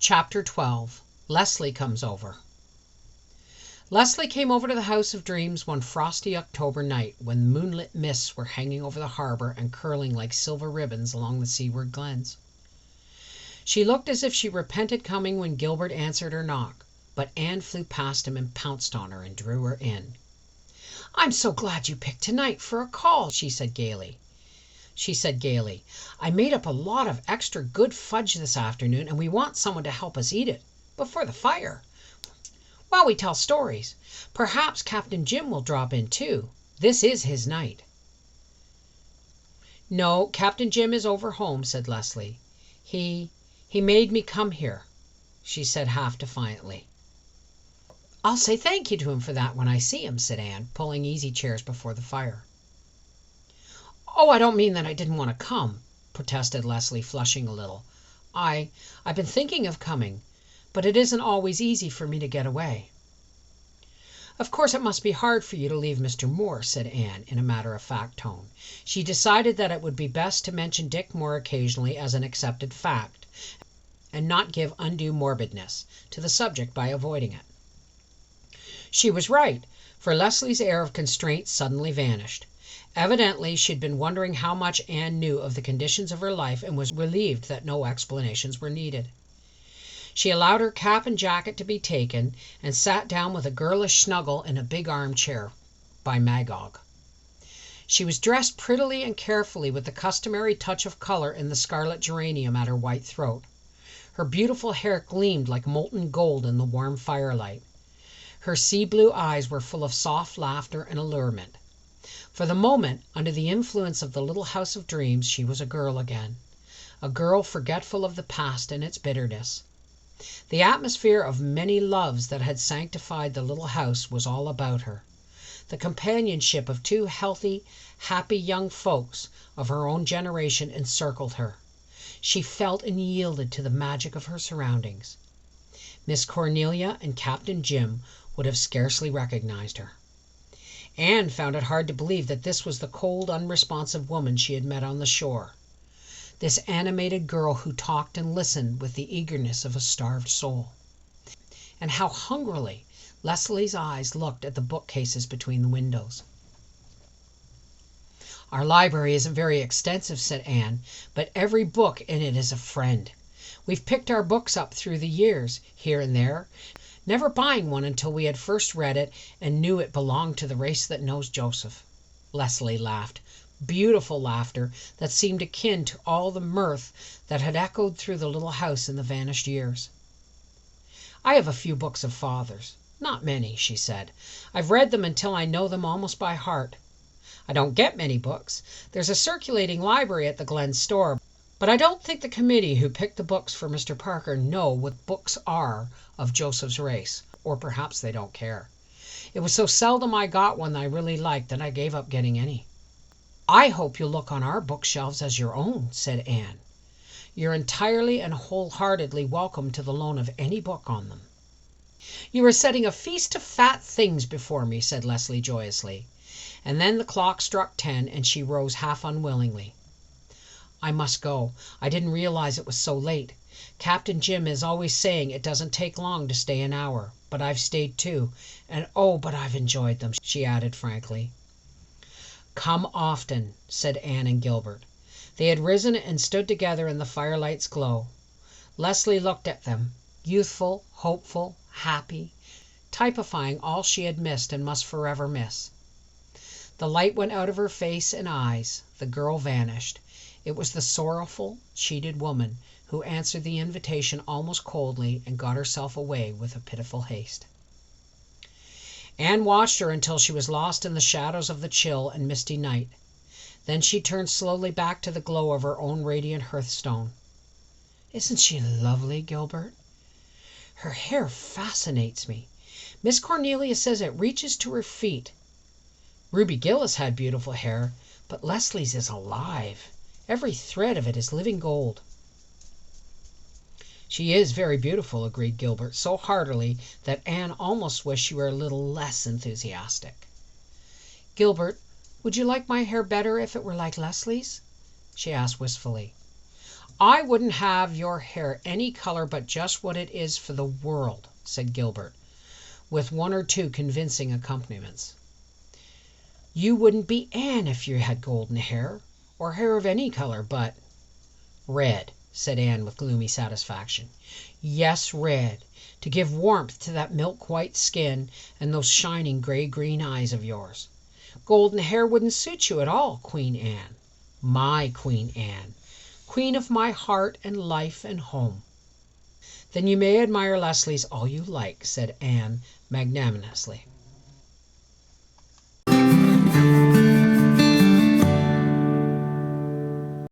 Chapter 12. Leslie Comes Over. Leslie came over to the House of Dreams one frosty October night when moonlit mists were hanging over the harbour and curling like silver ribbons along the seaward glens. She looked as if she repented coming when Gilbert answered her knock, but Anne flew past him and pounced on her and drew her in. "I'm so glad you picked tonight for a call," she said gaily. "I made up a lot of extra good fudge this afternoon, and we want someone to help us eat it before the fire while we tell stories. Perhaps Captain Jim will drop in too. This is his night." "No, Captain Jim is over home," said Leslie. He made me come here," she said half defiantly. "I'll say thank you to him for that when I see him," said Anne, pulling easy chairs before the fire. "Oh, I don't mean that I didn't want to come," protested Leslie, flushing a little. I've been thinking of coming, but it isn't always easy for me to get away." "Of course it must be hard for you to leave Mr. Moore," said Anne in a matter-of-fact tone. She decided that it would be best to mention Dick Moore occasionally as an accepted fact, and not give undue morbidness to the subject by avoiding it. She was right, for Leslie's air of constraint suddenly vanished. Evidently she'd been wondering how much Anne knew of the conditions of her life and was relieved that no explanations were needed. She allowed her cap and jacket to be taken and sat down with a girlish snuggle in a big armchair by Magog. She was dressed prettily and carefully, with the customary touch of color in the scarlet geranium at her white throat. Her beautiful hair gleamed like molten gold in the warm firelight. Her sea-blue eyes were full of soft laughter and allurement. For the moment, under the influence of the little House of Dreams, she was a girl again, a girl forgetful of the past and its bitterness. The atmosphere of many loves that had sanctified the little house was all about her. The companionship of two healthy, happy young folks of her own generation encircled her. She felt and yielded to the magic of her surroundings. Miss Cornelia and Captain Jim would have scarcely recognized her. Anne found it hard to believe that this was the cold, unresponsive woman she had met on the shore. This animated girl who talked and listened with the eagerness of a starved soul. And how hungrily Leslie's eyes looked at the bookcases between the windows. "Our library isn't very extensive," said Anne, "but every book in it is a friend. We've picked our books up through the years, here and there, never buying one until we had first read it and knew it belonged to the race that knows Joseph." Leslie laughed, beautiful laughter that seemed akin to all the mirth that had echoed through the little house in the vanished years. "I have a few books of Father's. Not many," she said. "I've read them until I know them almost by heart. I don't get many books. There's a circulating library at the Glen store, but I don't think the committee who picked the books for Mr. Parker know what books are of Joseph's race, or perhaps they don't care. It was so seldom I got one I really liked that I gave up getting any." "I hope you'll look on our bookshelves as your own," said Anne. "You're entirely and wholeheartedly welcome to the loan of any book on them." "You are setting a feast of fat things before me," said Leslie joyously. And then the clock struck 10 and she rose half unwillingly. "I must go. I didn't realize it was so late. Captain Jim is always saying it doesn't take long to stay an hour, but I've stayed too, and oh, but I've enjoyed them," she added frankly. "Come often," said Anne and Gilbert. They had risen and stood together in the firelight's glow. Leslie looked at them, youthful, hopeful, happy, typifying all she had missed and must forever miss. The light went out of her face and eyes. The girl vanished. It was the sorrowful, cheated woman who answered the invitation almost coldly and got herself away with a pitiful haste. Anne watched her until she was lost in the shadows of the chill and misty night. Then she turned slowly back to the glow of her own radiant hearthstone. "Isn't she lovely, Gilbert? Her hair fascinates me. Miss Cornelia says it reaches to her feet. Ruby Gillis had beautiful hair, but Leslie's is alive. Every thread of it is living gold." "She is very beautiful," agreed Gilbert so heartily that Anne almost wished she were a little less enthusiastic. "Gilbert, would you like my hair better if it were like Leslie's?" she asked wistfully. "I wouldn't have your hair any color but just what it is for the world," said Gilbert, with one or two convincing accompaniments. "You wouldn't be Anne if you had golden hair, or hair of any color but—" "Red," said Anne with gloomy satisfaction. "Yes, red, to give warmth to that milk white skin and those shining gray green eyes of yours. Golden hair wouldn't suit you at all, Queen Anne. My Queen Anne, queen of my heart and life and home." "Then you may admire Leslie's all you like," said Anne magnanimously.